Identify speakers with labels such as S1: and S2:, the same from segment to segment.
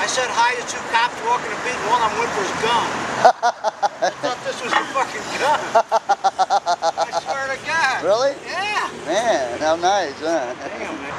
S1: said hi to two cops walking a beat, and one of them went for his gun. I thought this was a fucking gun. I swear to God.
S2: Really?
S1: Yeah.
S2: Man, how nice, huh?
S1: Damn, man.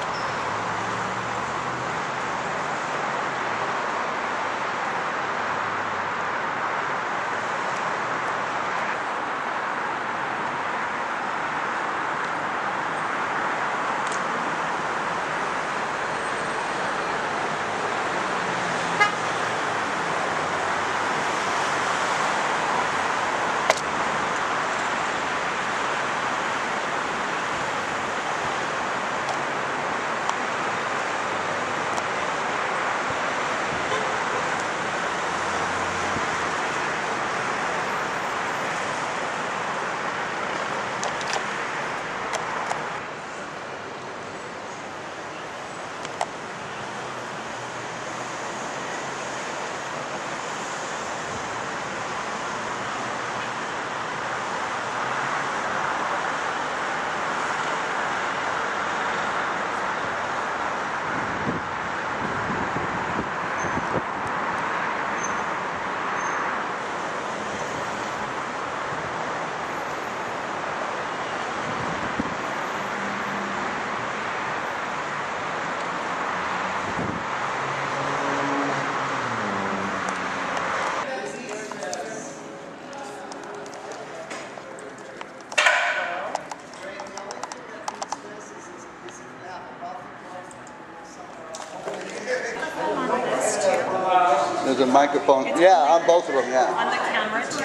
S2: There's a microphone. Yeah, on both of them, yeah.
S3: On the camera too?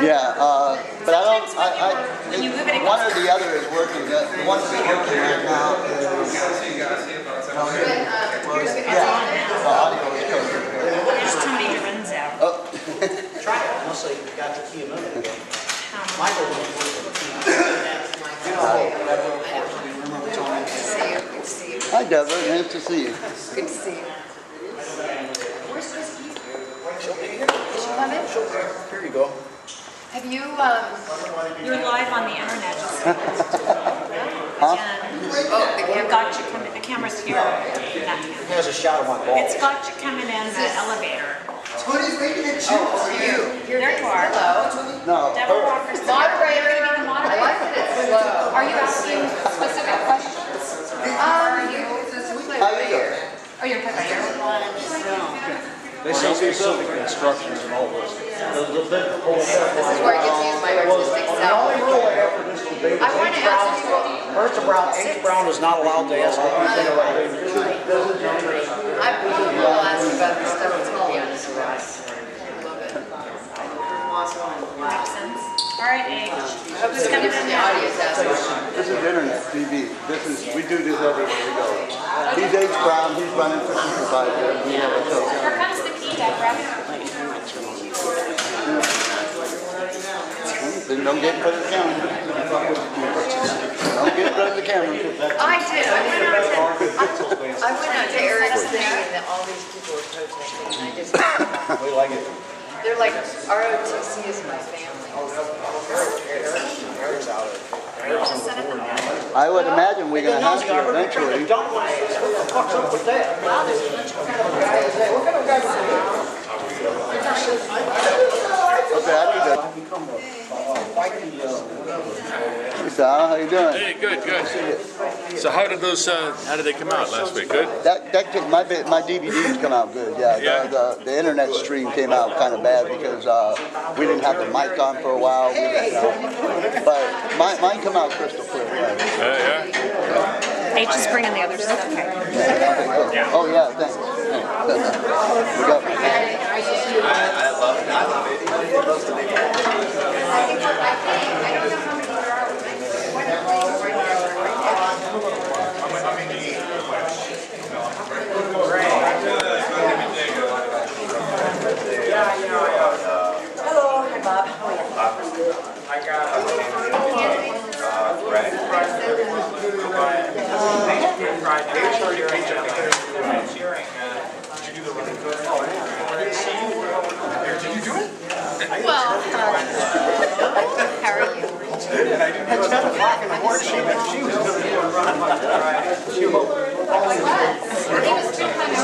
S2: Yeah, but I don't,
S3: when you move it,
S2: one or the other is working. The one that's working right now is, the audio is coming through here.
S3: there's too many runs out.
S2: Oh.
S1: Try it. Unless they got the key a minute ago. Michael went for the key.
S2: Hi, Deborah. Nice to see you.
S4: Good to see you. Where's this key? Did she come in?
S1: Here you go.
S4: Have you,
S3: You're live on the internet. Just
S2: Huh?
S3: the camera's here. That camera.
S1: Here's a shot of my balls.
S3: It's got you coming in the elevator.
S4: Tony's making it you.
S3: There you are.
S4: Hello.
S2: No.
S3: Deborah Walker's
S4: Moderator.
S3: You're going to be the
S4: I
S3: moderator.
S4: like that it's slow.
S3: Are you asking specific questions?
S2: How you doing?
S3: Oh, you're put right here.
S5: They say specific instructions and all this.
S4: This is where I get to use my artistic self. I want to ask you,
S1: First of all, H. Brown is not allowed to ask anything like that.
S4: I will ask you about the stuff that's called on this class.
S3: Makes sense. All right, H.
S4: Who's coming in the audio test?
S2: This is internet TV. We do this everywhere we go. He's H. Brown. He's running for supervisor.
S3: Here comes the key, Deborah.
S2: Then don't get in front of the camera. Don't get in front of the camera.
S4: I did. I went out to Eric's thing and all these people were protesting and I just,
S1: We like it.
S4: they're like, ROTC is my family.
S1: Eric's out of it.
S2: I would imagine we're going to have to eventually.
S1: What the fuck's up with that? What kind of guy is
S2: Okay, I need to. Hey, Sal, how you doing?
S5: Hey, good, good. So how did they come out last week? Good?
S2: My DVDs come out good, yeah.
S5: Yeah.
S2: The internet stream came out kind of bad because we didn't have the mic on for a while. But mine come out crystal clear.
S5: Yeah.
S3: H is bringing the other stuff. Okay.
S2: Yeah. Oh yeah, thanks. We got
S5: I love it.
S4: Hello, hi Bob. How are you?
S5: I got Brad.
S4: Well, how are you?
S1: It's 10 o'clock in the morning. She was going to do a run.
S4: He was too kind of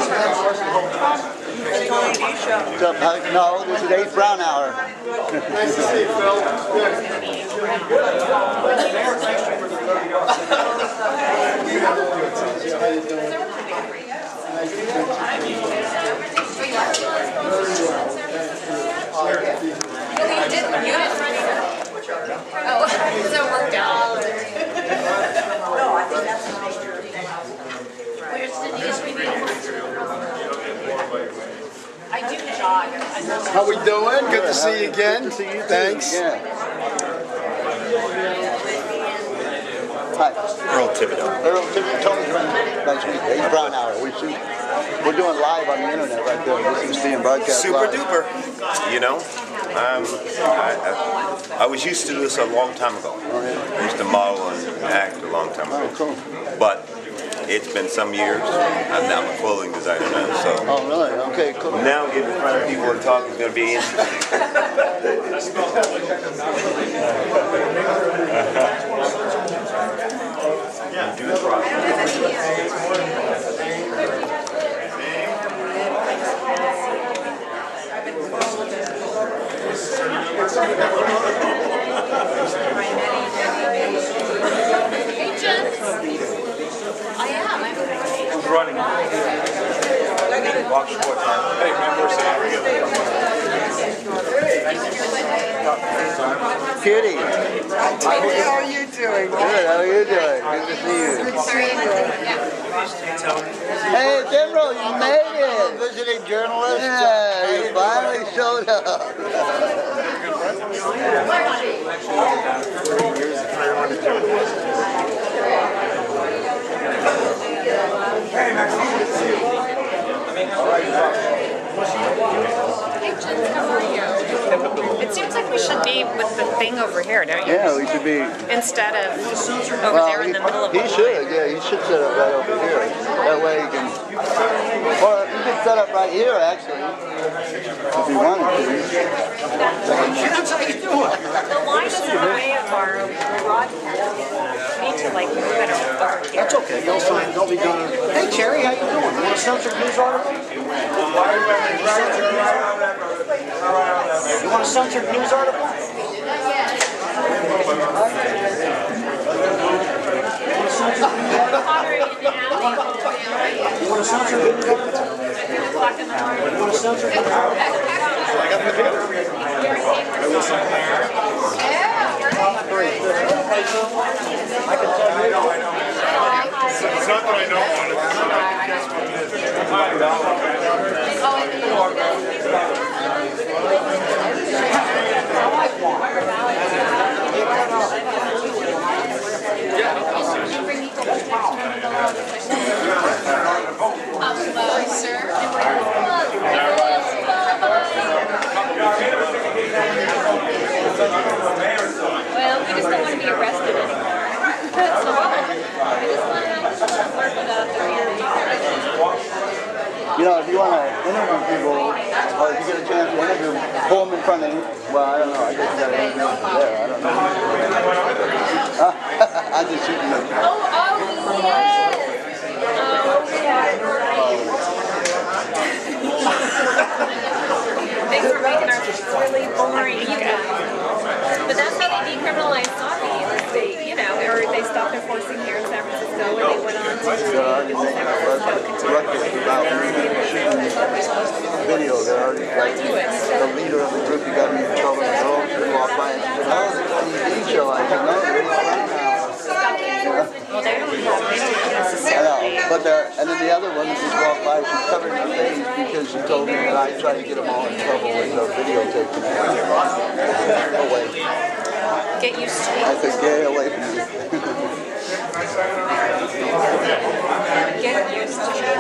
S6: Tony D show.
S2: What's up, Huck? No, this is 8 Brown Hour.
S1: Nice to see you, Phil. Good.
S4: Oh, so it worked out. Where's Denise? We need I do jog.
S1: How we doing? Good to see you again.
S2: Good to see you too.
S1: Thanks.
S2: Yeah. Hi.
S7: Earl Thibodeau.
S2: Earl Thibodeau. Tony's running next week. 8 Brown Hour. We're doing live on the internet right there. This is being broadcast
S7: Super
S2: live.
S7: duper. You know, I was used to this a long time ago. I used to model and act a long time ago.
S2: Oh, cool.
S7: But it's been some years. I'm a clothing designer now, so.
S2: Oh, really? Okay, cool.
S7: Now getting in front of people and talking is going to be interesting.
S4: Hey, Jen. I am.
S5: Who's running? Walk short. Hey, remember
S2: Cutie.
S6: How are you doing?
S2: Good, how are you doing? Good to see you. Hey, General, you made it! Visiting journalist? Yeah, you finally showed up.
S3: Hey, Jen, how are you? It seems like we should be with the thing over here, don't you?
S2: Yeah, we should be.
S3: Instead of over there in the middle of the
S2: He should, yeah, he should set up right over here. That way he can. Or you could set up right here, actually. If you wanted to.
S3: The line is in the way of our broadcast. We need to like move it over here.
S1: That's okay. You'll sign. Don't be done. Hey, Cherry, how you doing? You want a censored news article? You want a censored news article? You want a censored news article? You want a censored news article? I got the paper. I will sign that. I can tell you. It's not that I don't want
S4: Hello, sir.
S3: Well, we just don't want to be arrested anymore. So we just want to work it out there.
S2: You know, if you want to interview people, or if you get a chance to interview, pull them in front of you. Well, I don't know. I guess you got to interview them there. I don't know. I'm just shooting them.
S3: Oh, yes! Thanks for making our really boring But that's how they decriminalized stalking. They, you know, or they stopped enforcing here in San Francisco, and they went on to San Francisco.
S2: Video, they're already like, the leader of the group who got me in trouble, the girl who walked by and said, oh, the TV show, I said, no, they're
S3: Well, they don't necessarily.
S2: I know, but and then the other one that just walked by, she covered her face because she told me that I tried to get them all in trouble with the videotape. Away.
S3: Get used to it.
S2: I said, get away from me.
S3: Get used to it.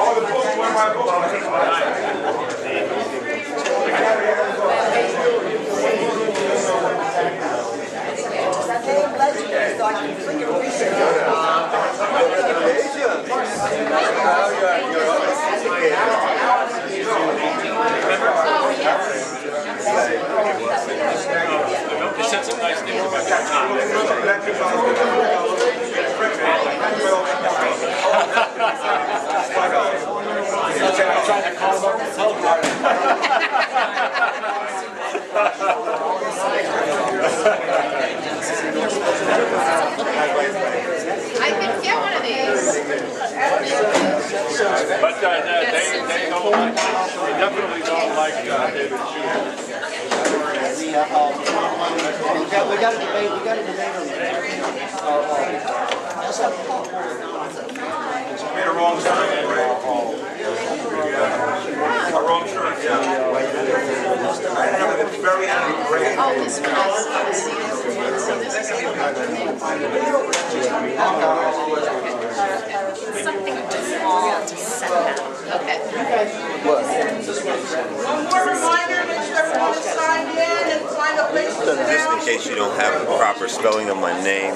S5: They said some nice things about your time.
S1: I'm trying to call them.
S4: I could get one of these.
S8: But they don't like, they definitely don't like David Shooter.
S2: We got a debate on
S8: Made a wrong turn. A wrong turn, yeah. I have a very great.
S4: Oh, this one I see. So this is
S3: Something small to set that.
S4: okay.
S6: One more reminder, make sure everyone is signed in and find a place to sit
S7: Just in
S6: down.
S7: case you don't have the proper spelling of my name,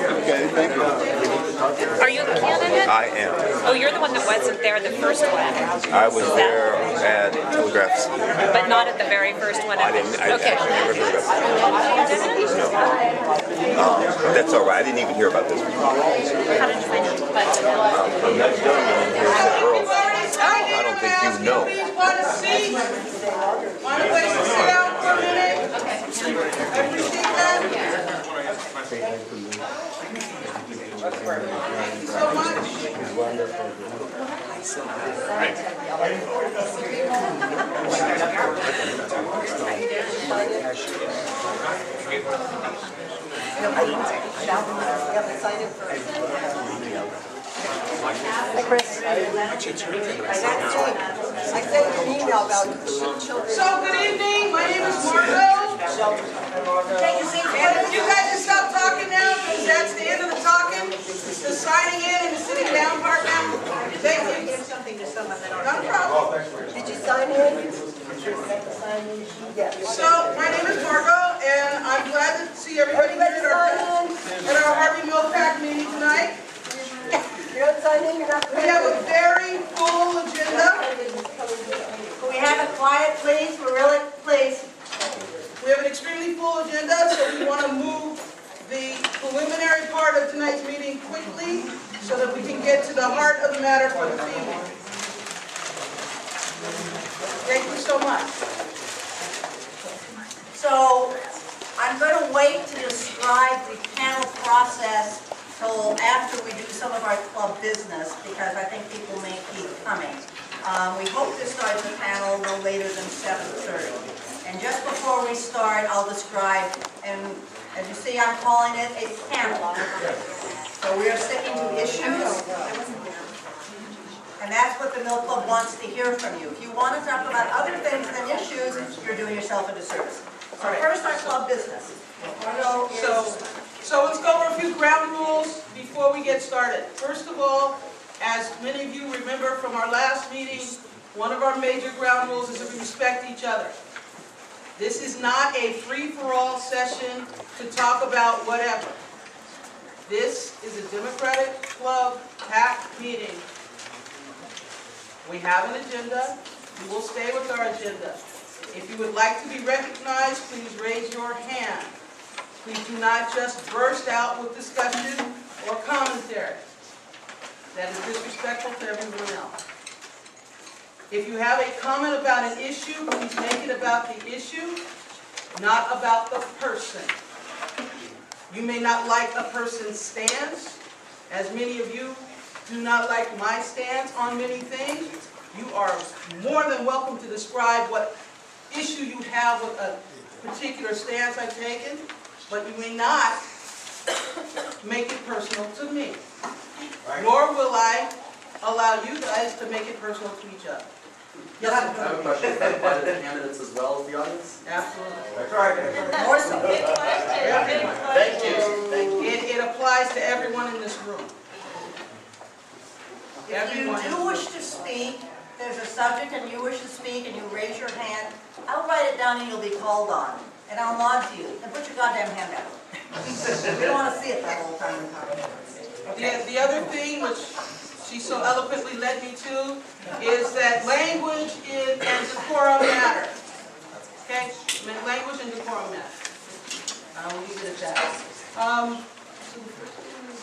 S3: Are you the candidate?
S7: I am.
S3: Oh, you're the one that wasn't there the first one.
S7: I was there at Telegraphs.
S3: But not at the very first one.
S7: I actually never heard of it.
S3: No.
S7: That's all right. I didn't even hear about this one.
S3: How did you find it?
S7: A nice gentleman in here said, Earl,
S6: Everybody's signed in.
S7: I don't think you know.
S6: Please want a seat. Want a place to sit down for a minute? Every seat then? Thank you so much. Hi, Chris. I sent you an email about children. So, good evening. My name is Margot. Take a seat. And if you guys can stop talking now, because that's the end of the talking. The signing in and the sitting down part now. Thank you. Give something to someone that already. No problem. Did you sign in? Yes. So, my name is Margot, and I'm glad to see everybody here at our Harvey Millpack meeting tonight. You're not signing? You're not. We have a very full agenda.
S9: Can we have it quiet, please? We're really, please.
S6: We have an extremely full agenda, so we want to move the preliminary part of tonight's meeting quickly so that we can get to the heart of the matter for this evening. Thank you so much.
S9: So, I'm going to wait to describe the panel process till after we do some of our club business, because I think people may keep coming. We hope to start the panel no later than 7:30. And just before we start, I'll describe, and as you see, I'm calling it a panel. So we are sticking to issues, and that's what the Mill Club wants to hear from you. If you want to talk about other things than issues, you're doing yourself a disservice. So first, our club business.
S6: So let's go over a few ground rules before we get started. First of all, as many of you remember from our last meeting, one of our major ground rules is that we respect each other. This is not a free-for-all session to talk about whatever. This is a Democratic Club PAC meeting. We have an agenda. We will stay with our agenda. If you would like to be recognized, please raise your hand. Please do not just burst out with discussion or commentary. That is disrespectful to everyone else. If you have a comment about an issue, please make it about the issue, not about the person. You may not like a person's stance, as many of you do not like my stance on many things. You are more than welcome to describe what issue you have with a particular stance I've taken, but you may not make it personal to me. Nor will I allow you guys to make it personal to each other.
S10: Yes, I have a question. Is that apply to the candidates as well as the audience?
S6: Absolutely.
S10: That's right.
S6: More so.
S10: Thank you.
S6: It applies to everyone in this room.
S9: If you do wish to speak, there's a subject and you wish to speak and you raise your hand, I'll write it down and you'll be called on. And I'll nod to you. And put your goddamn hand out. We don't want to see it the whole time we're talking.
S6: Okay. The other thing, which she so eloquently led me to, is that language and decorum matter. Okay? Language and decorum matter. We'll leave it at that.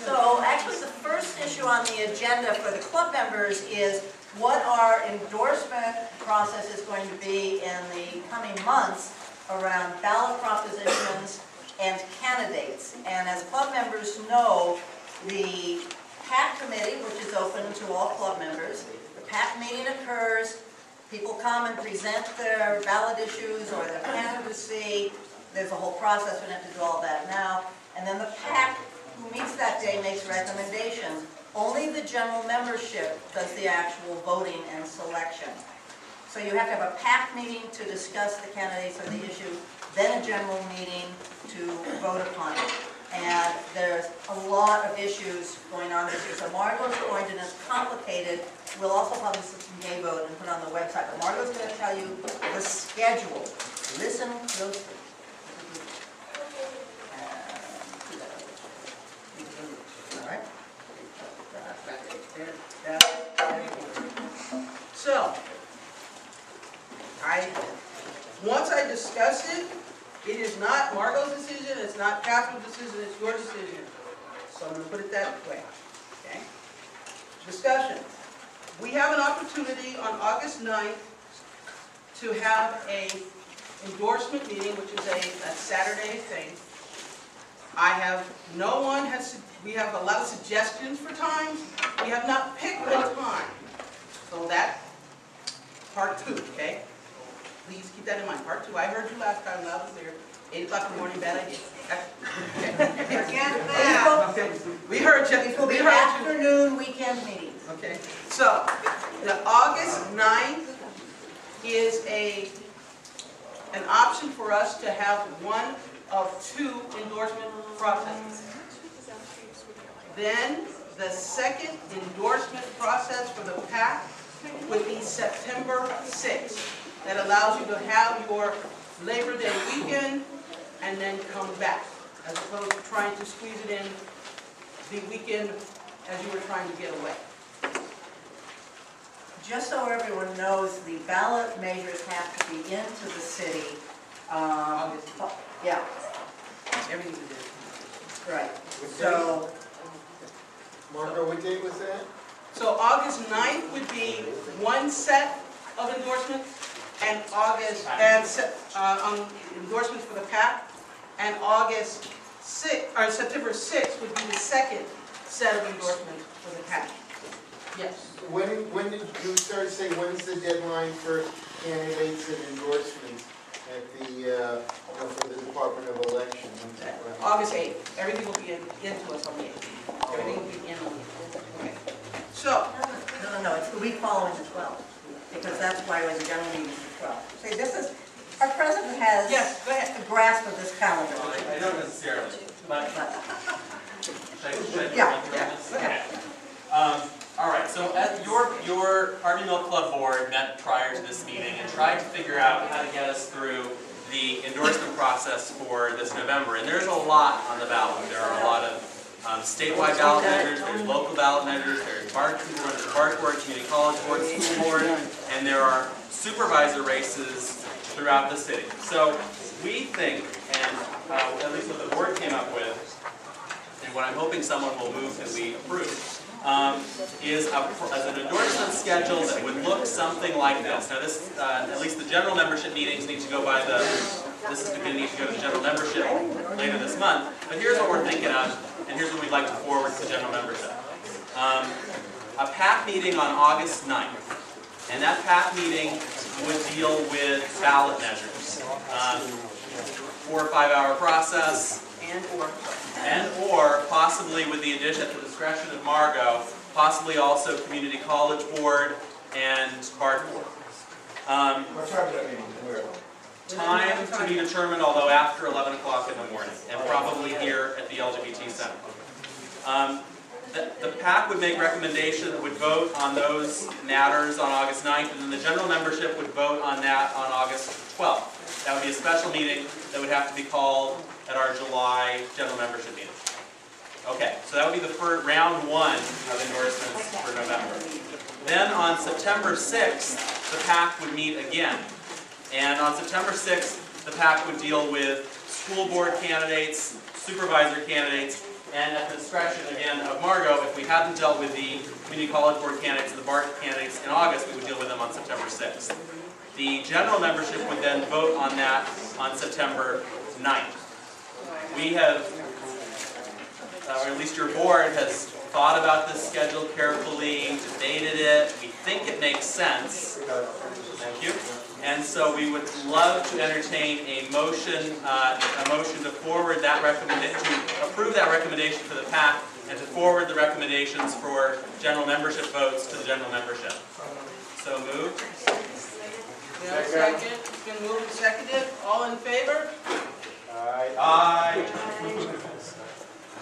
S9: So actually, the first issue on the agenda for the club members is what our endorsement process is going to be in the coming months around ballot propositions and candidates. And as club members know, the PAC committee, which is open to all club members, the PAC meeting occurs, people come and present their ballot issues or their candidacy. There's a whole process, we don't have to do all that now. And then the PAC, who meets that day, makes recommendations. Only the general membership does the actual voting and selection. So you have to have a PAC meeting to discuss the candidates or the issue, then a general meeting to vote upon it. And there's a lot of issues going on this year. So Margot's going to, and it's complicated. We'll also publish some gay vote and put it on the website. But Margot's going to tell you the schedule. Listen closely. All right.
S6: So, once I discuss it, it is not Margot's decision, it's not Catherine's decision, it's your decision. So I'm going to put it that way. Okay? Discussion. We have an opportunity on August 9th to have a endorsement meeting, which is a Saturday thing. We have a lot of suggestions for times. We have not picked a time. So that, part 2, okay? Please keep that in mind. Part 2, I heard you last time loud and clear. 8 o'clock in the morning, bad idea. Okay. We heard you.
S9: It will be afternoon weekend meetings.
S6: Okay. So, the August 9th is an option for us to have one of 2 endorsement processes. Then, the second endorsement process for the PAC would be September 6th. That allows you to have your Labor Day weekend and then come back, as opposed to trying to squeeze it in the weekend as you were trying to get away.
S9: Just so everyone knows, the ballot measures have to be into the city. Yeah.
S6: Everything's a different.
S9: Right. So,
S1: Margot, what date was that?
S6: So August 9th would be one set of endorsements, and endorsements for the PAC, and September 6th would be the second set of endorsements for the PAC. Yes.
S1: When did you start saying when's the deadline for candidates and endorsements at the for the Department of Election?
S6: August 8th. Everything will be into us on the 8th. Everything will be in on the 8th. Okay. So.
S9: No, it's the week following the 12th, because that's why it was a general meeting the 12th. See, this is, our president has
S6: yes, go ahead.
S9: a grasp of this calendar.
S10: I don't necessarily, but
S9: Yeah.
S10: Okay. All right, so at your Harvey Milk Club board met prior to this meeting and tried to figure out how to get us through the endorsement process for this November. And there's a lot on the ballot. There are a lot of statewide ballot measures, there's local ballot measures, there's BART board, community college board, school board, and there are supervisor races throughout the city. So we think, and at least what the board came up with, and what I'm hoping someone will move that we approve, is an endorsement schedule that would look something like this. Now this, at least the general membership meetings need to go by this is going to need to go to the general membership later this month. But here's what we're thinking of, and here's what we'd like to forward to general membership. A PAC meeting on August 9th, and that PAC meeting would deal with ballot measures. 4 or 5 hour process, and or possibly with the addition at the discretion of Margot, possibly also community college board and BART board.
S1: What time is that meeting? Where?
S10: Time to be determined, although after 11 o'clock in the morning, and probably here at the LGBT Center. The PAC would make recommendations, would vote on those matters on August 9th, and then the general membership would vote on that on August 12th. That would be a special meeting that would have to be called at our July general membership meeting. Okay, so that would be the first round 1 of endorsements for November. Then on September 6th, the PAC would meet again. And on September 6th, the PAC would deal with school board candidates, supervisor candidates, And at the discretion, again, of Margot, if we hadn't dealt with the community college board candidates and the BART candidates in August, we would deal with them on September 6th. The general membership would then vote on that on September 9th. We have, or at least your board has thought about this schedule carefully, debated it. We think it makes sense. Thank you. And so we would love to entertain a motion to forward that recommendation, to approve that recommendation for the PAC, and to forward the recommendations for general membership votes to the general membership. So moved.
S6: Yeah, second. It's been moved and seconded. All in favor?
S10: Aye. Aye.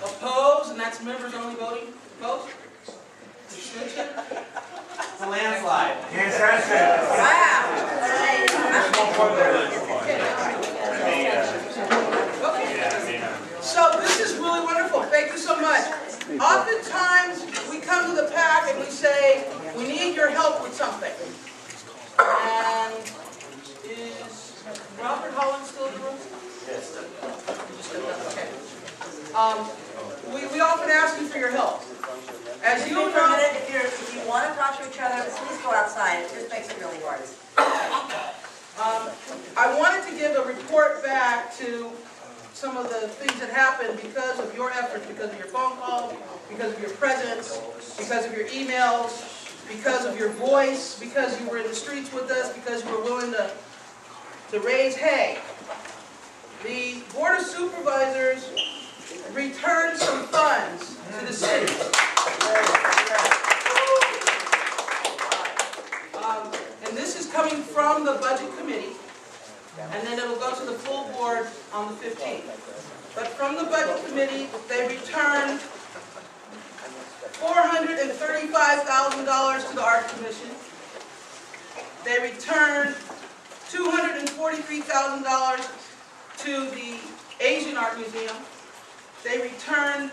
S6: Opposed? And that's members only voting? Opposed? Abstention?
S10: It's a landslide.
S8: Yes, that's it.
S6: Okay. So this is really wonderful. Thank you so much. Oftentimes we come to the PAC and we say, we need your help with something. And is Robert Holland still in the room? Yes. Okay. We often ask you for your help. As you
S9: For a minute, if you want to talk to each other, please go outside. It just makes it really hard.
S6: I wanted to give a report back to some of the things that happened because of your efforts, because of your phone calls, because of your presence, because of your emails, because of your voice, because you were in the streets with us, because you were willing to raise hay. The Board of Supervisors returned some funds to the city. And this is coming from the Budget Committee, and then it'll go to the full board on the 15th. But from the Budget Committee, they returned $435,000 to the Art Commission. They returned $243,000 to the Asian Art Museum. They returned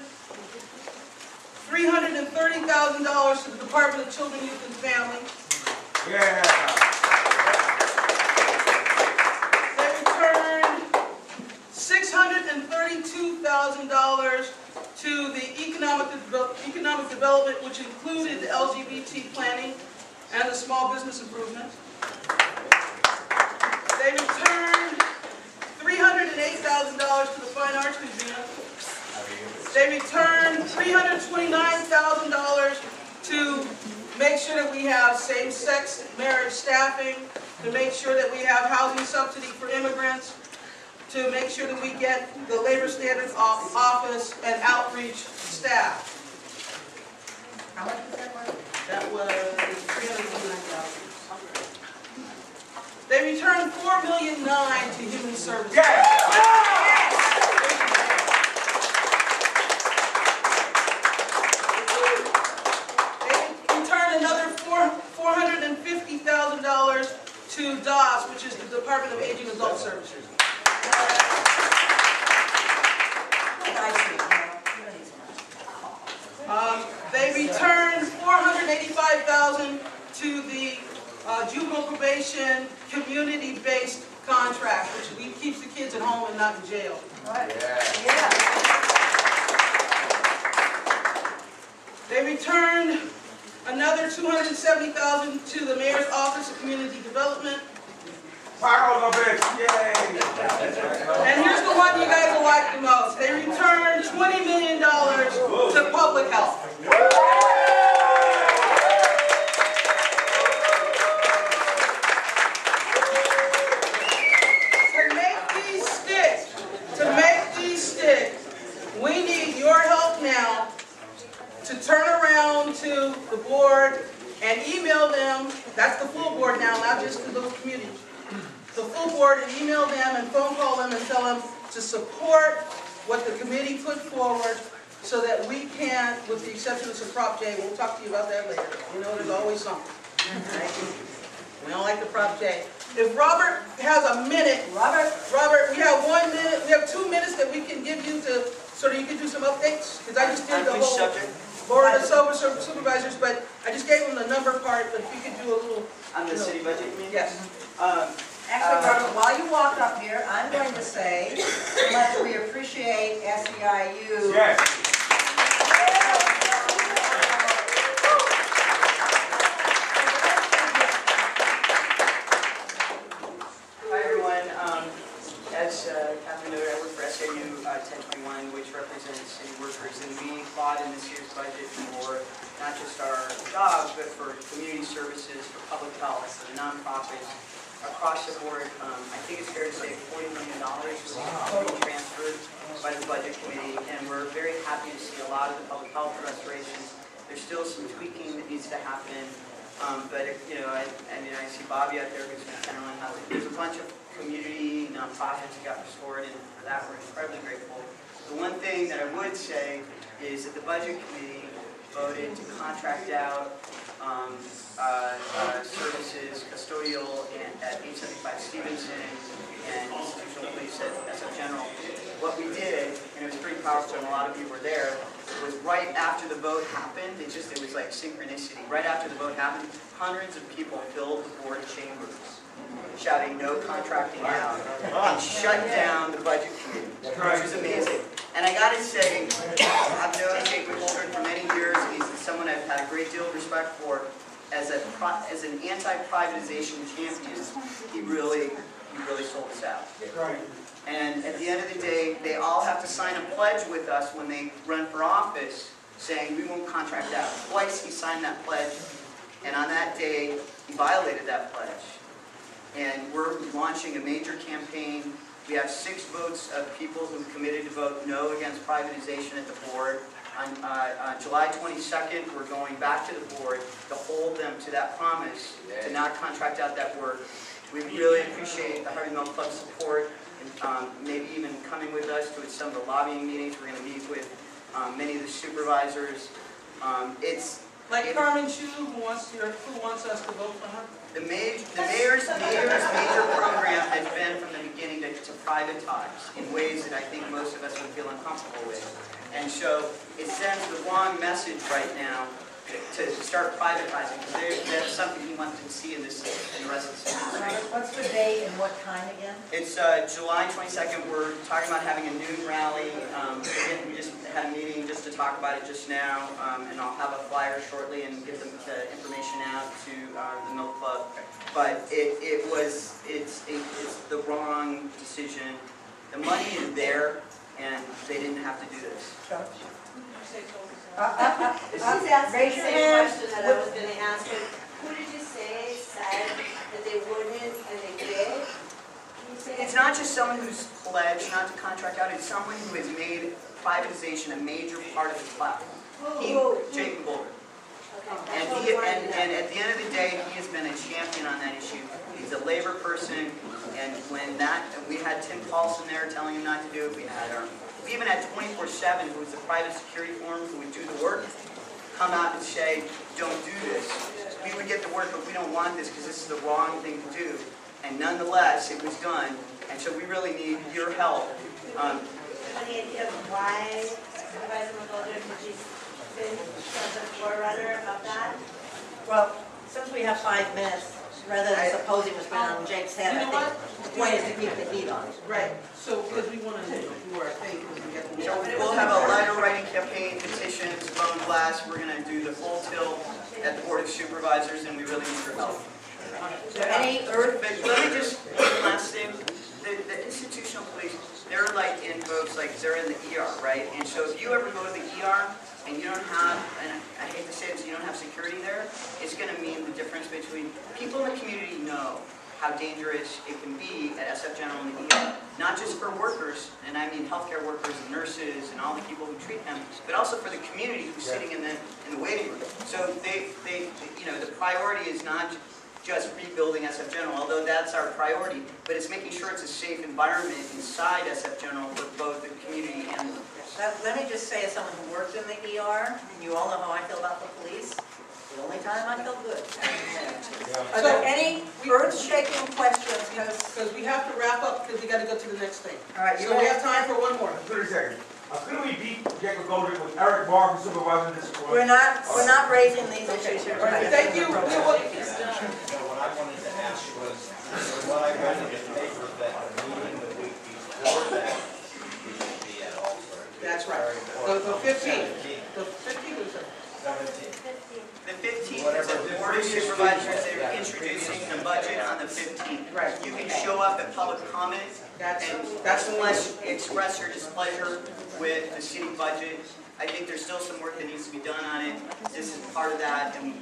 S6: $330,000 to the Department of Children, Youth, and Family.
S8: Yeah.
S6: They returned $632,000 to the economic development, which included the LGBT planning and the small business improvement. They returned $308,000 to the Fine Arts Museum. They returned $329,000 to make sure that we have same-sex marriage staffing, to make sure that we have housing subsidy for immigrants, to make sure that we get the Labor Standards Office and outreach staff.
S9: How much was that worth?
S6: That was $329,000. They returned $4.9 million to human services. Another $450,000 to DOS, which is the Department of Aging Adult Services. They returned $485,000 to the juvenile probation community-based contract, which keeps the kids at home and not in jail. They returned another $270,000 to the Mayor's Office of Community Development.
S8: Yay!
S6: And here's the one you guys will like the most. They returned $20 million to public health. To make these stick, we need your help now to turn around to the board and email them. That's the full board now, not just the little community. The full board, and email them and phone call them and tell them to support what the committee put forward so that we can, with the exception of some Prop J, we'll talk to you about that later. You know, there's always something. Right? We don't like the Prop J. If Robert has a minute, Robert, we have 1 minute, we have 2 minutes that we can give you to, so that you can do some updates, because I just did the whole Board of Supervisors, but I just gave them the number part, but if you could do a little...
S11: On the city budget, you mean?
S6: Yes.
S9: Actually, Robert, while you walk up here, I'm going to say how much we appreciate SEIU
S11: have to note I work for SAU 1021, which represents city workers, and we fought in this year's budget for not just our jobs, but for community services, for public health, for the nonprofits, across the board. I think it's fair to say $40 million was being transferred by the budget committee, and we're very happy to see a lot of the public health restorations. There's still some tweaking that needs to happen, but you know, I mean, I see Bobby out there who's from Kennerland Housing. There's a bunch of community nonprofits that got restored, and for that we're incredibly grateful. The one thing that I would say is that the budget committee voted to contract out services, custodial at 875 Stevenson and institutional police at SF General. What we did, and it was pretty powerful and a lot of you were there, was right after the vote happened, it was like synchronicity. Right after the vote happened, hundreds of people filled the board chambers shouting no contracting out and shut down the budget committee, which was amazing. And I gotta say, I've known Jake McGoldrick for many years, and he's someone I've had a great deal of respect for. As an anti-privatization champion, he really sold us out. And at the end of the day, they all have to sign a pledge with us when they run for office, saying we won't contract out. Twice he signed that pledge, and on that day, he violated that pledge. And we're launching a major campaign. We have 6 votes of people who committed to vote no against privatization at the board. On July 22nd, we're going back to the board to hold them to that promise to not contract out that work. We really appreciate the Harvey Milk Club's support, and maybe even coming with us to some of the lobbying meetings. We're going to meet with many of the supervisors.
S6: Like Carmen Chu, who wants us to vote for her?
S11: The mayor's major program has been from the beginning to privatize in ways that I think most of us would feel uncomfortable with. And so it sends the wrong message right now to start privatizing, because that's something he wants to see in the rest of the city.
S9: What's the date and what time again?
S11: It's July 22nd. We're talking about having a noon rally. Again, we just had a meeting just to talk about it just now, and I'll have a flyer shortly and get the information out to the Milk Club. But it's the wrong decision. The money is there, and they didn't have to do this.
S9: Raise your hand.
S12: Question that I was going to ask you. Who did you say said that they wouldn't and they did?
S11: It's not just someone who's pledged not to contract out, it's someone who has made privatization a major part of his platform. Jake McGoldrick. And at the end of the day, he has been a champion on that issue. He's a labor person, and when we had Tim Paulson there telling him not to do it, we even had 24/7, who was the private security firm who would do the work, come out and say, don't do this. We would get the work, but we don't want this because this is the wrong thing to do. And nonetheless, it was done. And so we really need your help.
S12: Any idea of why Supervisor McGoldrick, she's been the forerunner of that?
S9: Well, since we have 5 minutes, rather than supposing what's been on Jake's head,
S6: You know
S9: I think the point is to keep the heat on.
S6: Right. So, because we want to do our thing, because we get the...
S11: So we'll have a letter writing campaign, petitions, phone blasts. We're going to do the full tilt at the Board of Supervisors, and we really need your help.
S9: Is there any
S11: But let me just, last thing, the institutional police, they're like in folks, like they're in the ER, right? And so if you ever go to the ER and you don't have, and I hate to say this, you don't have security there, it's going to mean the difference between, people in the community know how dangerous it can be at SF General and the ER. Not just for workers, and I mean healthcare workers and nurses and all the people who treat them, but also for the community who's sitting in the waiting room. So the priority is not just rebuilding SF General, although that's our priority, but it's making sure it's a safe environment inside SF General for both the community and the
S9: Let me just say, as someone who worked in the ER, and you all know how I feel about the police, the only time I feel good. Are there any earth-shaking questions?
S6: Because we have to wrap up, because we got to go to the next thing.
S9: All right,
S6: so we have time for one more.
S8: 30 seconds. Couldn't we beat Jake McGoldrick with Eric Barr for supervising this?
S9: We're not raising these issues here tonight.
S6: Thank you.
S13: What I wanted to ask was, what I read in the paper that the meeting the week before that we should be at also.
S6: That's right. The 15th. The 15th or
S13: 17th.
S11: 15th 15th, it's a board of supervisors, they're introducing the budget on the 15th.
S6: Right.
S11: You can show up at public comment and express your displeasure with the city budget. I think there's still some work that needs to be done on it. This is part of that, and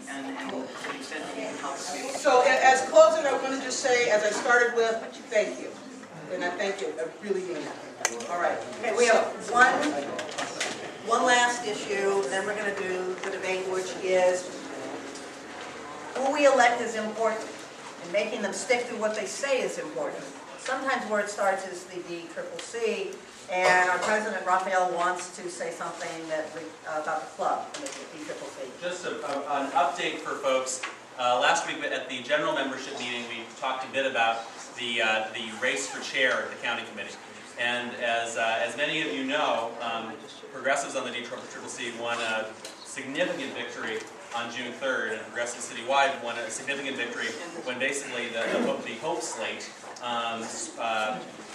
S11: to the extent that you can help us.
S6: So as closing, I want to just say, as I started with, thank you. And I thank you, I really mean that. All right.
S9: Okay, we have one last issue, then we're going to do the debate, which is who we elect is important, and making them stick to what they say is important. Sometimes where it starts is the DCCC, and our president, Raphael, wants to say something that about the club, the DCCC.
S10: Just an update for folks. Last week at the general membership meeting, we talked a bit about the race for chair at the county committee. And as many of you know, progressives on the DCCC won a significant victory on June 3rd, and progressives citywide won a significant victory when basically the Hope slate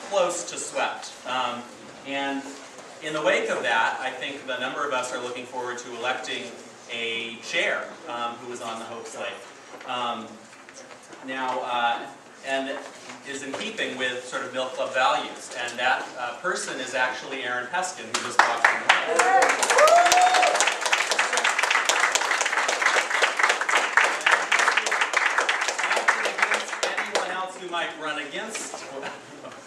S10: close to swept. And in the wake of that, I think the number of us are looking forward to electing a chair who is on the Hope slate. And is in keeping with sort of Mill Club values. And that person is actually Aaron Peskin, who just walked in. Anyone else who might run against?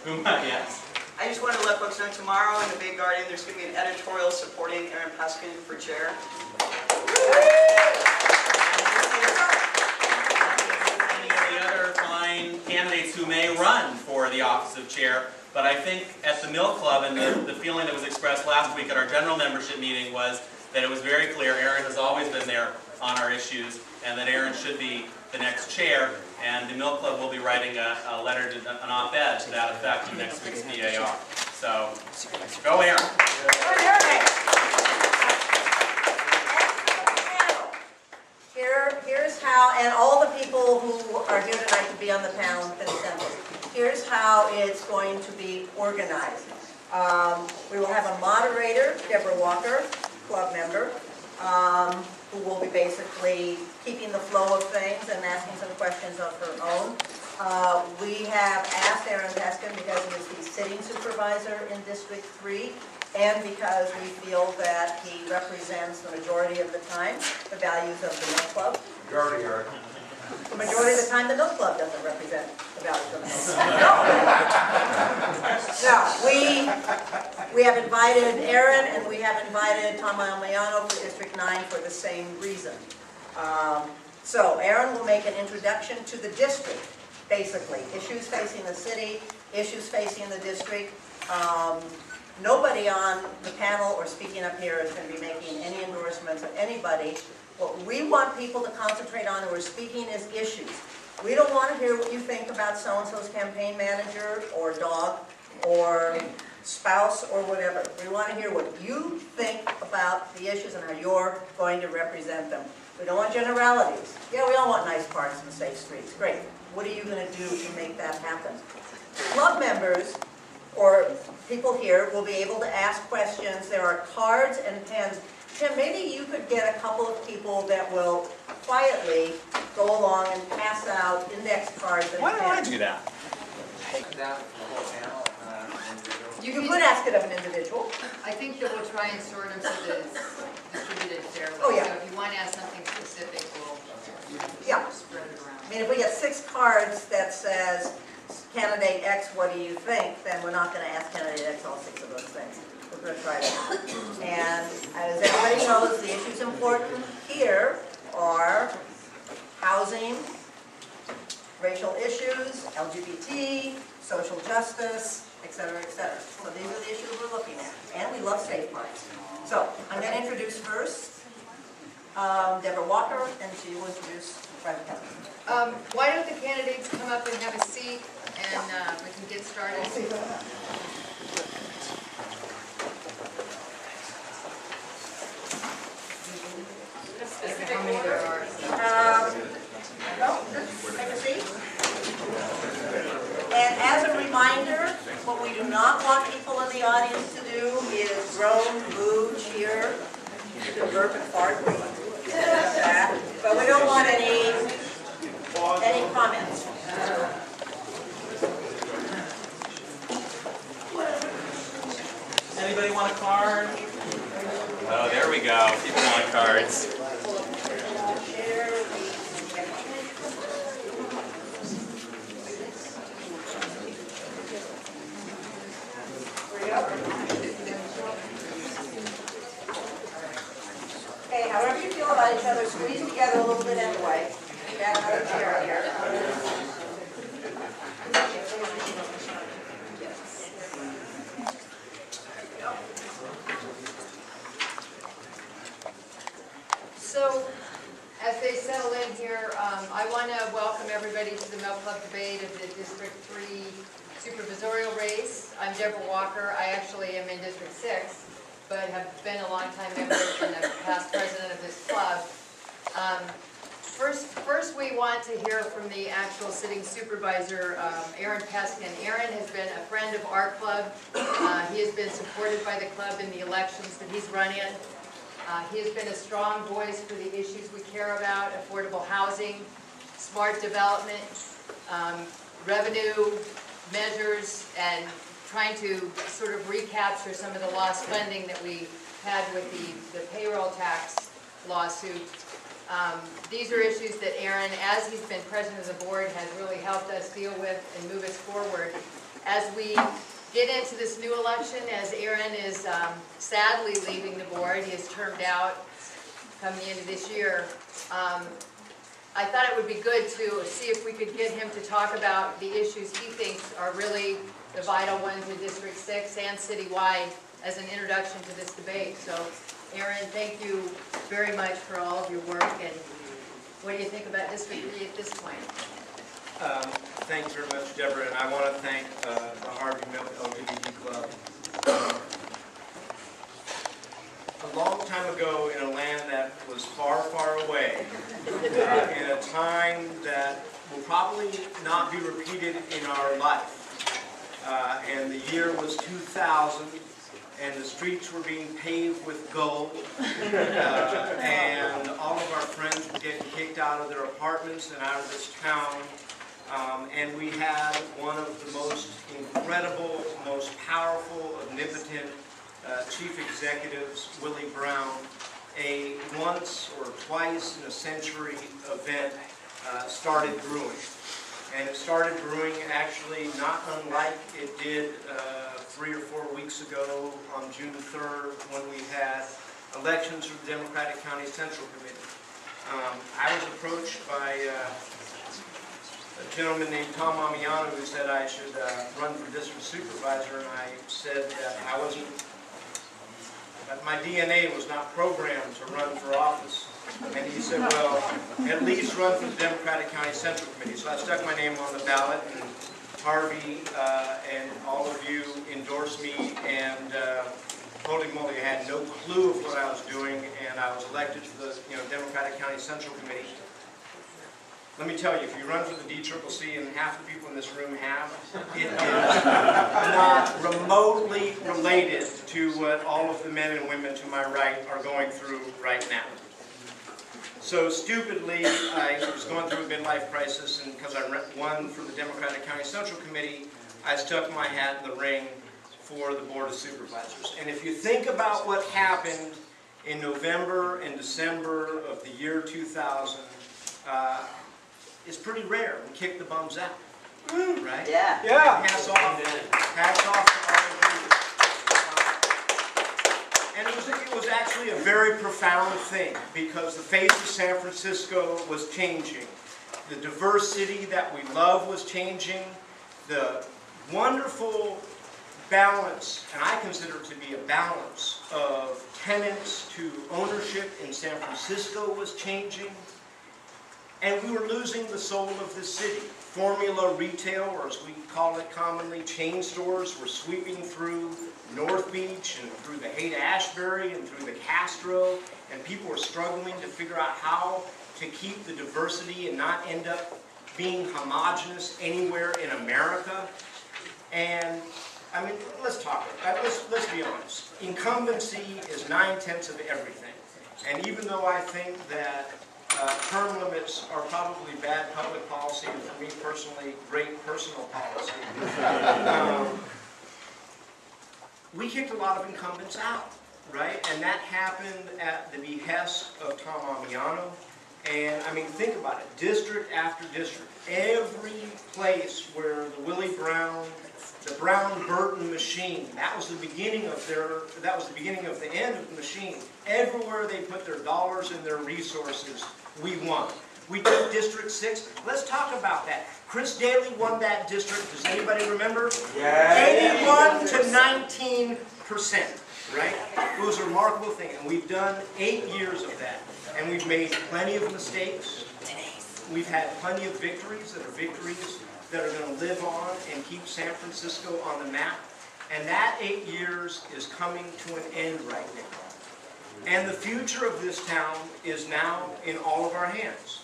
S10: Who might, yes.
S11: I just wanted to let folks know tomorrow in the Bay Guardian there's going to be an editorial supporting Aaron Peskin for chair.
S10: Candidates who may run for the office of chair, but I think at the Mill Club, and the feeling that was expressed last week at our general membership meeting was that it was very clear Aaron has always been there on our issues, and that Aaron should be the next chair, and the Mill Club will be writing a letter, an op-ed to that effect in next week's BAR. So, go Aaron.
S9: Here's how, and all the people who are here tonight to be on the panel have been assembled. Here's how it's going to be organized. We will have a moderator, Deborah Walker, club member, who will be basically keeping the flow of things and asking some questions of her own. We have asked Aaron Peskin because he is the sitting supervisor in District 3, and because we feel that he represents the majority of the time the values of the Mill Club.
S8: Majority, Eric.
S9: The majority of the time the Mill Club doesn't represent the values of the Mill Club. No, we have invited Aaron, and we have invited Tom Almayano for District 9 for the same reason. So Aaron will make an introduction to the district, basically. Issues facing the city, issues facing the district. Nobody on the panel or speaking up here is going to be making any endorsements of anybody. What we want people to concentrate on who are speaking is issues. We don't want to hear what you think about so-and-so's campaign manager or dog or spouse or whatever. We want to hear what you think about the issues and how you're going to represent them. We don't want generalities. Yeah, we all want nice parks and safe streets. Great. What are you going to do to make that happen? Club members or people here will be able to ask questions. There are cards and pens. Tim, maybe you could get a couple of people that will quietly go along and pass out index cards and pens.
S10: Why don't I do that?
S9: You could ask it of an individual.
S4: I think that we'll try and sort them so that it's distributed fairly.
S9: Oh, yeah.
S4: So if you want to ask something specific, we'll spread it around.
S9: I mean, if we get 6 cards that says, candidate X, what do you think? Then we're not going to ask candidate X all 6 of those things. We're going to try that. And as everybody knows, the issues important here are housing, racial issues, LGBT, social justice, etc., etc. So these are the issues we're looking at. And we love safe parks. So I'm going to introduce first Deborah Walker, and she will introduce Private Council.
S4: Why don't the candidates come up and have a seat, and we can get started. How many there are?
S9: Take a seat. And as a reminder, what we do not want people in the audience to do is groan, boo, cheer, convert and fart. But we don't want any comments.
S10: Anybody want a card? Oh, there we go. People want cards.
S9: Okay, however you feel about each other, squeeze together a little bit anyway. Got another chair here.
S4: So, as they settle in here, I want to welcome everybody to the Milk Club debate of the District 3 supervisorial race. I'm Deborah Walker. I actually am in District 6, but have been a long-time member and a past president of this club. First, we want to hear from the actual sitting supervisor, Aaron Peskin. Aaron has been a friend of our club. He has been supported by the club in the elections that he's run in. He has been a strong voice for the issues we care about: affordable housing, smart development, revenue measures, and trying to sort of recapture some of the lost funding that we had with the payroll tax lawsuit. These are issues that Aaron, as he's been president of the board, has really helped us deal with and move us forward. As we get into this new election, as Aaron is sadly leaving the board, he is termed out come the end of this year, I thought it would be good to see if we could get him to talk about the issues he thinks are really the vital ones in District 6 and citywide as an introduction to this debate. So, Aaron, thank you very much for all of your work, and what do you think about District 3 at this point?
S13: Thanks very much, Deborah, and I want to thank the Harvey Milk LGBT Club. A long time ago, in a land that was far, far away, in a time that will probably not be repeated in our life, and the year was 2000, and the streets were being paved with gold, and all of our friends were getting kicked out of their apartments and out of this town. And we had one of the most incredible, most powerful, omnipotent chief executives, Willie Brown. A once or twice in a century event started brewing. And it started brewing actually not unlike it did 3 or 4 weeks ago on June 3rd when we had elections for the Democratic County Central Committee. I was approached by a gentleman named Tom Amiano who said I should run for district supervisor, and I said that that my DNA was not programmed to run for office. And he said, well, at least run for the Democratic County Central Committee. So I stuck my name on the ballot, and Harvey and all of you endorsed me, and holy moly, I had no clue of what I was doing, and I was elected to the Democratic County Central Committee. Let me tell you, if you run for the DCCC, and half the people in this room have, it is not remotely related to what all of the men and women to my right are going through right now. So stupidly, I was going through a midlife crisis, and because I won for the Democratic County Central Committee, I stuck my hat in the ring for the Board of Supervisors. And if you think about what happened in November and December of the year 2000, it's pretty rare. We kick the bums out, right?
S11: Yeah.
S13: Yeah. Hats off to all of you. And it was actually a very profound thing, because the face of San Francisco was changing. The diverse city that we love was changing. The wonderful balance, and I consider it to be a balance, of tenants to ownership in San Francisco was changing. And we were losing the soul of the city. Formula retail, or as we call it commonly, chain stores, were sweeping through North Beach and through the Haight-Ashbury and through the Castro, and people were struggling to figure out how to keep the diversity and not end up being homogenous anywhere in America. And I mean, let's talk. Let's be honest. Incumbency is 9/10 of everything. And even though I think that Term limits are probably bad public policy, and for me personally, great personal policy. We kicked a lot of incumbents out, right? And that happened at the behest of Tom Amiano. And I mean, think about it, district after district, every place where the Willie Brown, the Brown-Burton machine, that was the beginning of the end of the machine. Everywhere they put their dollars and their resources, we won. We took District 6. Let's talk about that. Chris Daly won that district. Does anybody remember? Yeah. 81 to 19%, right? It was a remarkable thing. And we've done 8 years of that. And we've made plenty of mistakes. We've had plenty of victories that are going to live on and keep San Francisco on the map. And that 8 years is coming to an end right now. And the future of this town is now in all of our hands.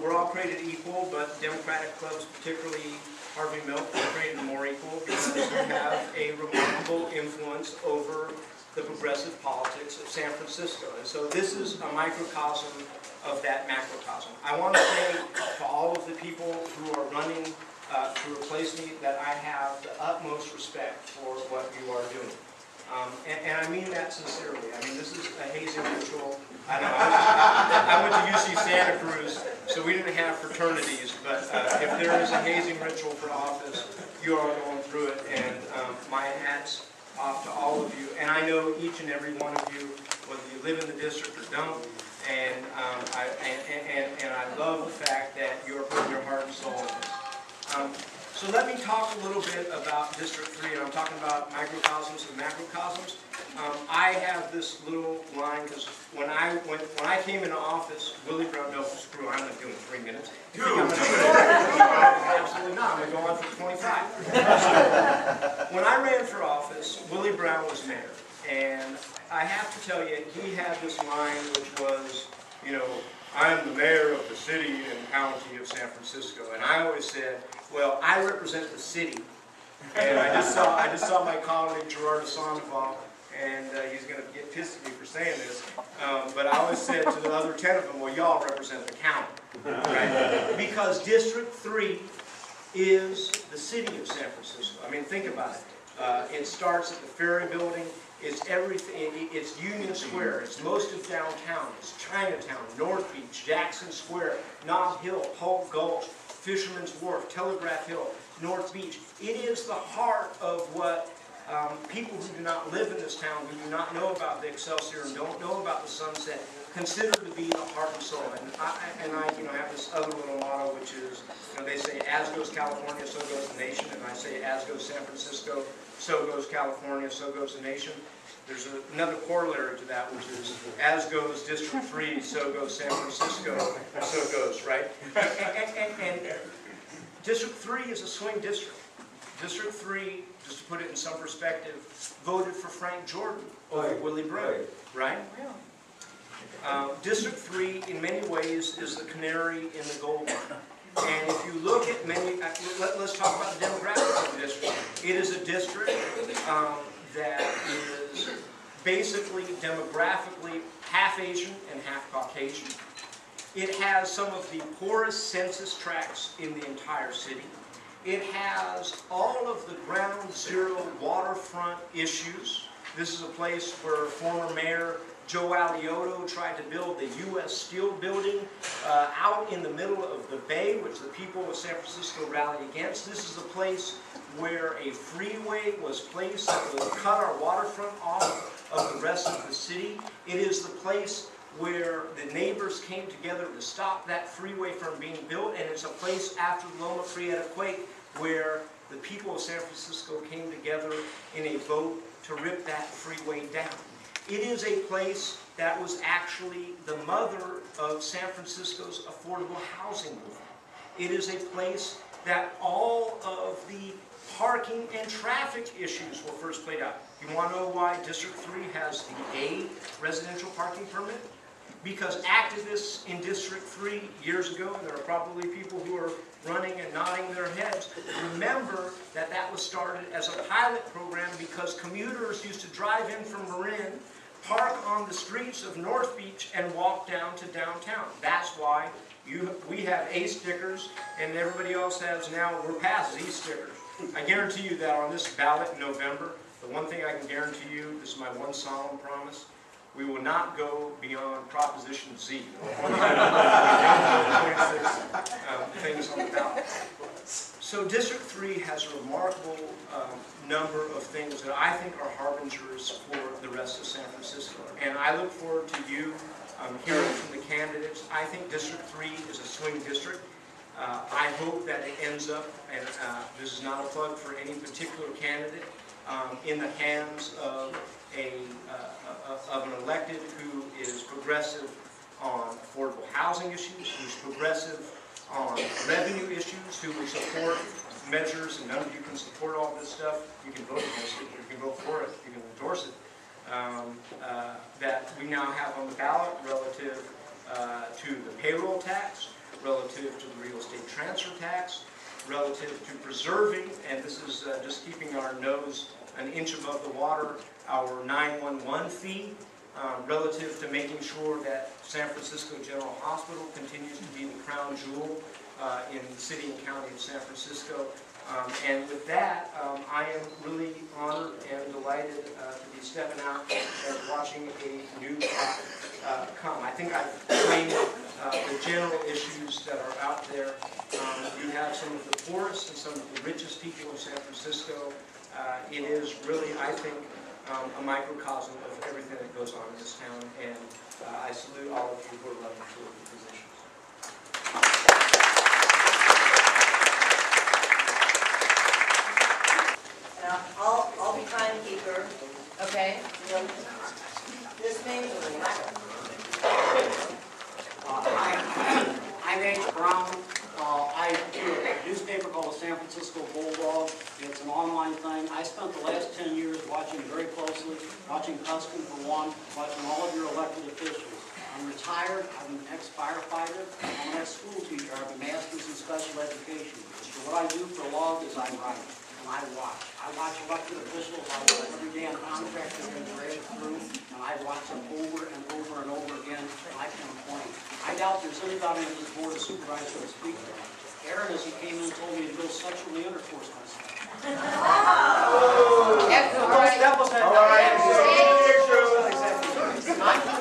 S13: We're all created equal, but Democratic clubs, particularly Harvey Milk, are created more equal because we have a remarkable influence over the progressive politics of San Francisco. And so this is a microcosm of that macrocosm. I want to say to all of the people who are running to replace me that I have the utmost respect for what you are doing. And I mean that sincerely. I mean, this is a hazing ritual. I know, I went to UC Santa Cruz, so we didn't have fraternities, but if there is a hazing ritual for office, you are going through it, and my hat's off to all of you. And I know each and every one of you, whether you live in the district or don't, and I love the fact that you're putting your heart and soul in this. So let me talk a little bit about District 3, and I'm talking about microcosms and macrocosms. I have this little line, because when I came into office, Willie Brown, no, screw, I'm not doing 3 minutes. Absolutely not, I'm going to go on for 25. When I ran for office, Willie Brown was mayor, and I have to tell you, he had this line which was, you know, I'm the mayor of the city and county of San Francisco, and I always said, well, I represent the city, and I just saw my colleague Gerardo Sandoval, and he's going to get pissed at me for saying this, but I always said to the other 10 of them, well, y'all represent the county, right? Because District 3 is the city of San Francisco. I mean, think about it. It starts at the Ferry Building. It's everything. It's Union Square. It's most of downtown. It's Chinatown, North Beach, Jackson Square, Nob Hill, Polk Gulch, Fisherman's Wharf, Telegraph Hill, North Beach. It is the heart of what people who do not live in this town, who do not know about the Excelsior and don't know about the Sunset, consider to be the heart and soul. And I have this other little motto, which is, they say, as goes California, so goes the nation. And I say, as goes San Francisco, so goes California, so goes the nation. There's another corollary to that, which is, as goes District 3, so goes San Francisco, so goes, right? And District 3 is a swing district. District 3, just to put it in some perspective, voted for Frank Jordan over Willie Brown, right? District 3, in many ways, is the canary in the gold mine. And if you look at many, let's talk about the demographics of the district. It is a district that is basically demographically half Asian and half Caucasian. It has some of the poorest census tracts in the entire city. It has all of the ground zero waterfront issues. This is a place where former Mayor Joe Alioto tried to build the U.S. Steel building out in the middle of the bay, which the people of San Francisco rallied against. This is a place where a freeway was placed that would cut our waterfront off of the rest of the city. It is the place where the neighbors came together to stop that freeway from being built, and it's a place after the Loma Prieta quake where the people of San Francisco came together in a vote to rip that freeway down. It is a place that was actually the mother of San Francisco's affordable housing movement. It is a place that all of the parking and traffic issues were first played out. You want to know why District 3 has the A residential parking permit? Because activists in District 3 years ago, and there are probably people who are running and nodding their heads, remember that that was started as a pilot program because commuters used to drive in from Marin, park on the streets of North Beach and walk down to downtown. That's why we have A stickers and everybody else has now, we're past Z stickers. I guarantee you that on this ballot in November, the one thing I can guarantee you, this is my one solemn promise, we will not go beyond Proposition Z. Things on the ballot. So District 3 has a remarkable number of things that I think are harbingers for the rest of San Francisco. And I look forward to you hearing from the candidates. I think District 3 is a swing district. I hope that it ends up, and this is not a plug for any particular candidate, in the hands of an elected who is progressive on affordable housing issues, who's progressive on revenue issues, who will support measures, and none of you can support all this stuff. You can vote against it, you can vote for it, you can endorse it, that we now have on the ballot relative to the payroll tax, relative to the real estate transfer tax, relative to preserving, and this is just keeping our nose an inch above the water, our 911 fee, relative to making sure that San Francisco General Hospital continues to be the crown jewel in the city and county of San Francisco. And with that, I am really honored and delighted to be stepping out and watching a new come. I think I've framed the general issues that are out there. You have some of the poorest and some of the richest people in San Francisco. It is really, I think, a microcosm of everything that goes on in this town, and I salute all of you who are running for the positions.
S9: I'll be timekeeper.
S4: Okay.
S9: This means
S14: I'm H. Brown. I do a newspaper called the San Francisco Bulldog. It's an online thing. I spent the last 10 years watching very closely, watching Tuscan for one, watching all of your elected officials. I'm retired. I'm an ex-firefighter. I'm an ex-school teacher. I have a master's in special education. So what I do for a log is I write and I watch. I watch elected officials. I watch every damn contract that's been dragged through, and I watch them over and over and over again. And I can point. I doubt there's anybody on this board of supervisors who speak to that. Aaron, as he came in, told me to go sexually intercourse myself.
S4: Oh! That was
S14: all right.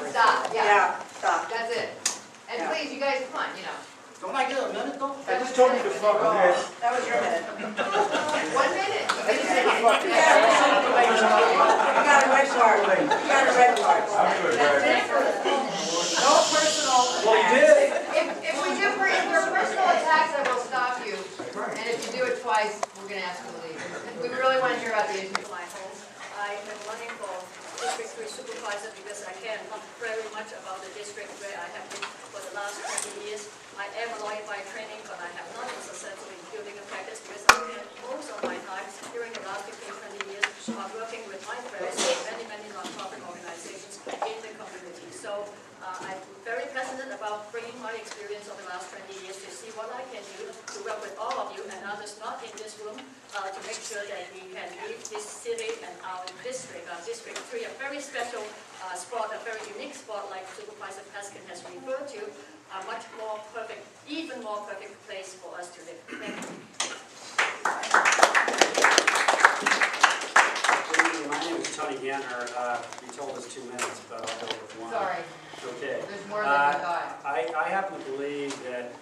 S4: Stop. Yeah.
S9: Stop.
S4: That's it. And please, you guys, come on, you know.
S14: Don't I get a minute, though?
S13: I just told you to fuck off.
S9: That was your head.
S4: 1 minute.
S9: You got a red card. You got a red card. No personal attacks.
S13: Well, you did.
S4: If we do for your personal attacks, I will stop you. And if you do it twice, we're going to ask you to leave. We really want to hear about the issue.
S15: My home. I am running for District 3 supervisor because I care very much about the district where I have been for the last 20 years. I am a lawyer by training, but I have not been successful in building a practice because I spent most of my time during the last 15-20 years working with my friends and many non-profit organizations in the community. So I'm very passionate about bringing my experience of the last 20 years to see what I can do to work with all of you and others not in this room to make sure that we can leave this city and our district, District 3, a very special spot, a very unique spot like Supervisor Peskin has referred to, a much more perfect, even more perfect place for us to live. Thank you.
S14: My name is Tony Ganner. You told us 2 minutes, but I'll go with 1.
S4: Sorry.
S14: Okay.
S4: There's more than we thought.
S14: I happen to believe that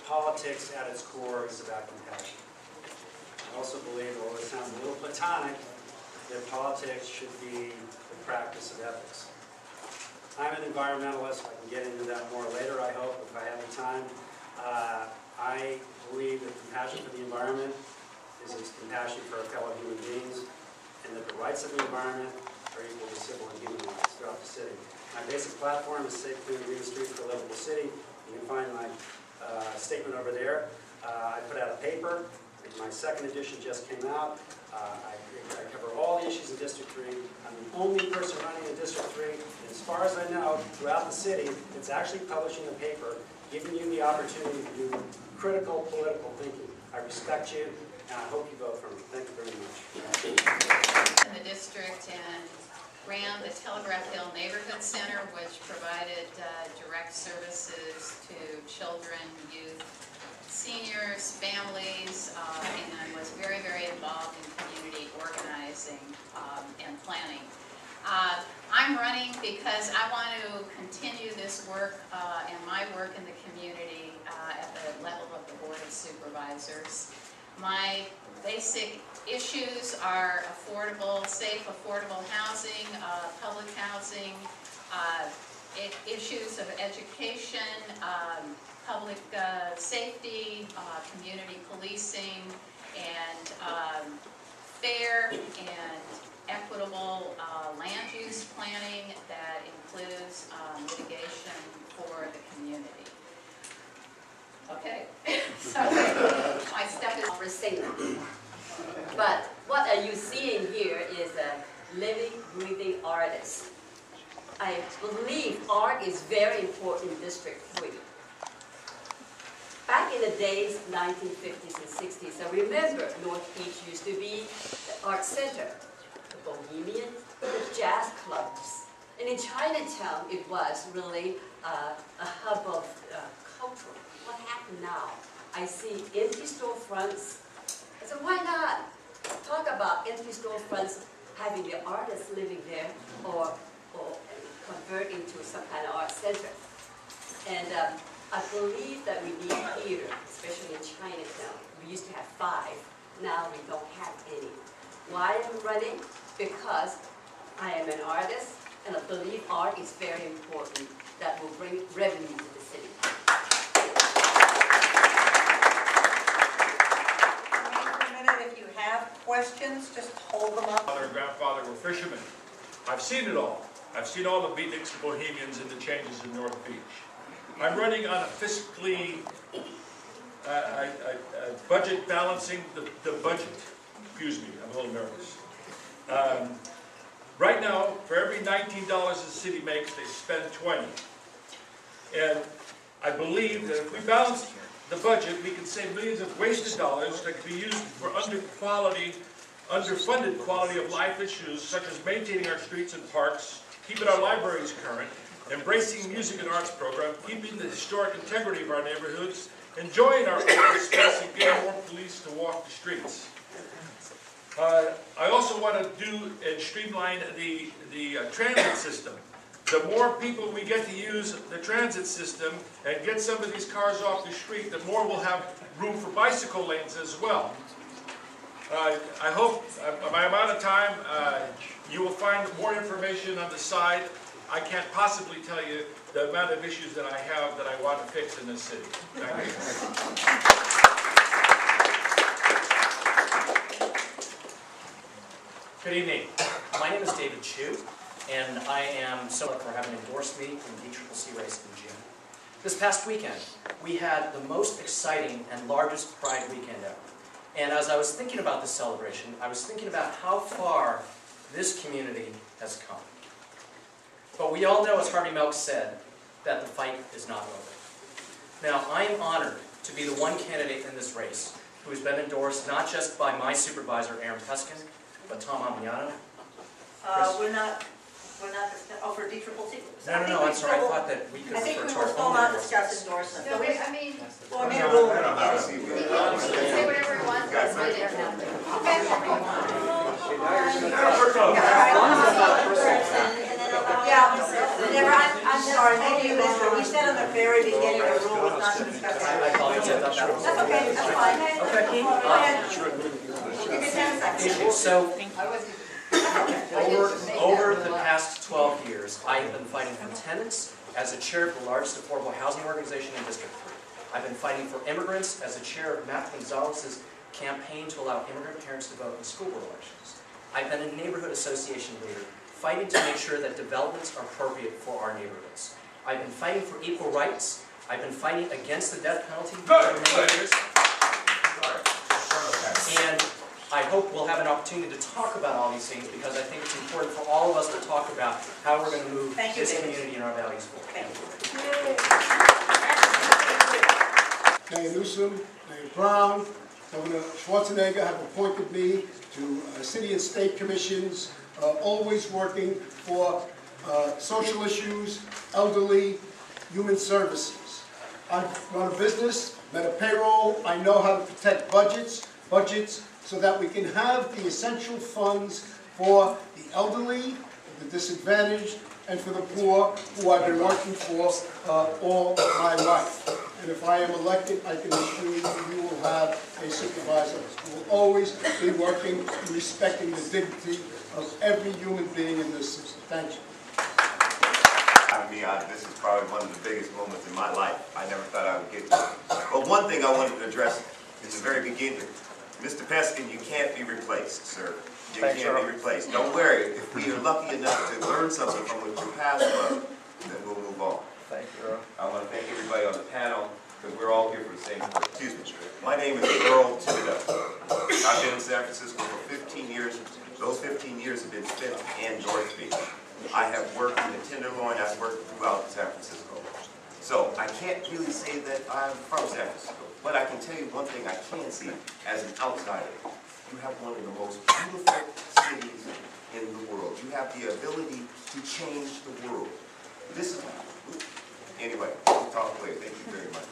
S14: politics at its core is about compassion. I also believe, although it sounds a little platonic, that politics should be the practice of ethics. I'm an environmentalist. I can get into that more later, I hope, if I have the time. I believe that compassion for the environment is compassion for our fellow human beings, and that the rights of the environment are equal to civil and human rights throughout the city. My basic platform is Safe, Clean, Green Streets for a Livable City. You can find my statement over there. I put out a paper. My second edition just came out. I cover all the issues in District 3. I'm the only person running in District 3, and as far as I know, throughout the city, it's actually publishing a paper, giving you the opportunity to do critical political thinking. I respect you, and I hope you vote for me. Thank you very much.
S4: In the district, and
S16: ran the Telegraph Hill Neighborhood Center, which provided direct services to children, youth, seniors, families, and was very, very involved in community organizing and planning. I'm running because I want to continue this work and my work in the community at the level of the Board of Supervisors. My basic issues are affordable, safe, affordable housing, public housing, issues of education, public safety, community policing, and fair and equitable land use planning that includes mitigation for the community. Okay, so my step is
S17: for singing. But what are you seeing here is a living, breathing artist. I believe art is very important in District 3. Back in the days, 1950s and 60s, I remember North Beach used to be the art center, the Bohemian, the jazz clubs. And in Chinatown, it was really a hub of culture. What happened now? I see empty storefronts. I said, why not talk about empty storefronts, having the artists living there, or convert into some kind of art center? And I believe that we need theater, especially in Chinatown. We used to have 5. Now we don't have any. Why am I running? Because I am an artist, and I believe art is very important. That will bring revenue to the city.
S9: If you have questions, just hold them up.
S8: Father and grandfather were fishermen. I've seen it all. I've seen all the beatniks and bohemians and the changes in North Beach. I'm running on a fiscally budget balancing the budget. Excuse me, I'm a little nervous. Right now, for every $19 the city makes, they spend 20. And I believe that if we balance the budget, we can save millions of wasted dollars that can be used for underfunded quality of life issues, such as maintaining our streets and parks, keeping our libraries current, embracing music and arts program, keeping the historic integrity of our neighborhoods, enjoying our open space, and getting more police to walk the streets. I also want to do and streamline the transit system. The more people we get to use the transit system and get some of these cars off the street, the more we'll have room for bicycle lanes as well. I hope, by amount of time, you will find more information on the side. I can't possibly tell you the amount of issues that I have that I want to fix in this city. Thank you.
S18: Good evening. My name is David Chu, and I am so lucky for having endorsed me in the DCCC race in June. This past weekend, we had the most exciting and largest Pride weekend ever. And as I was thinking about this celebration, I was thinking about how far this community has come. But we all know, as Harvey Milk said, that the fight is not over. Now, I am honored to be the one candidate in this race who has been endorsed not just by my supervisor, Aaron Peskin, but Tom Amiano.
S9: We're not, oh, for DCCC?
S18: No, I'm sorry, I thought that we could refer to our
S9: still
S18: own
S9: not
S18: endorsements.
S9: discuss endorsement.
S4: No, I mean,
S9: Well, we will when we get it.
S4: say whatever he wants, but it didn't happen.
S9: Yeah, never, I'm sorry, maybe you missed it. We said in the very beginning the rule was not to discuss it.
S18: I apologize.
S9: That's okay, that's fine.
S18: Okay.
S9: Go ahead. Give me 10 seconds.
S18: So, over the past 12 years, I have been fighting for tenants as the chair of the largest affordable housing organization in District 3. I've been fighting for immigrants as the chair of Matt Gonzalez's campaign to allow immigrant parents to vote in school board elections. I've been a neighborhood association leader, fighting to make sure that developments are appropriate for our neighborhoods. I've been fighting for equal rights. I've been fighting against the death penalty for many years. And I hope we'll have an opportunity to talk about all these things, because I think it's important for all of us to talk about how we're going to move this community and our values forward.
S9: Thank you.
S19: Mayor Newsom, Mayor Brown, Governor Schwarzenegger have appointed me to city and state commissions always working for social issues, elderly, human services. I've run a business, been a payroll, I know how to protect budgets, so that we can have the essential funds for the elderly, the disadvantaged, and for the poor, who I've been working for all my life. And if I am elected, I can assure you will have a supervisor who will always be working and respecting the dignity of every human being in this system. Thank you.
S7: This is probably one of the biggest moments in my life. I never thought I would get to. But one thing I wanted to address in the very beginning, Mr. Peskin, you can't be replaced, sir. You can't be replaced. Don't worry. If we are lucky enough to learn something from what your past was, then we'll move on.
S5: Thank you, Earl.
S7: I want to thank everybody on the panel, because we're all here for the same purpose. Excuse me. My name is Earl Thibodeau. I've been in San Francisco for 15 years. Those 15 years have been spent in North Beach. I have worked in the Tenderloin. I've worked throughout San Francisco. So I can't really say that I'm from San Francisco, but I can tell you one thing I can see as an outsider. You have one of the most beautiful cities in the world. You have the ability to change the world. This is, anyway, we'll talk later. Thank you very much.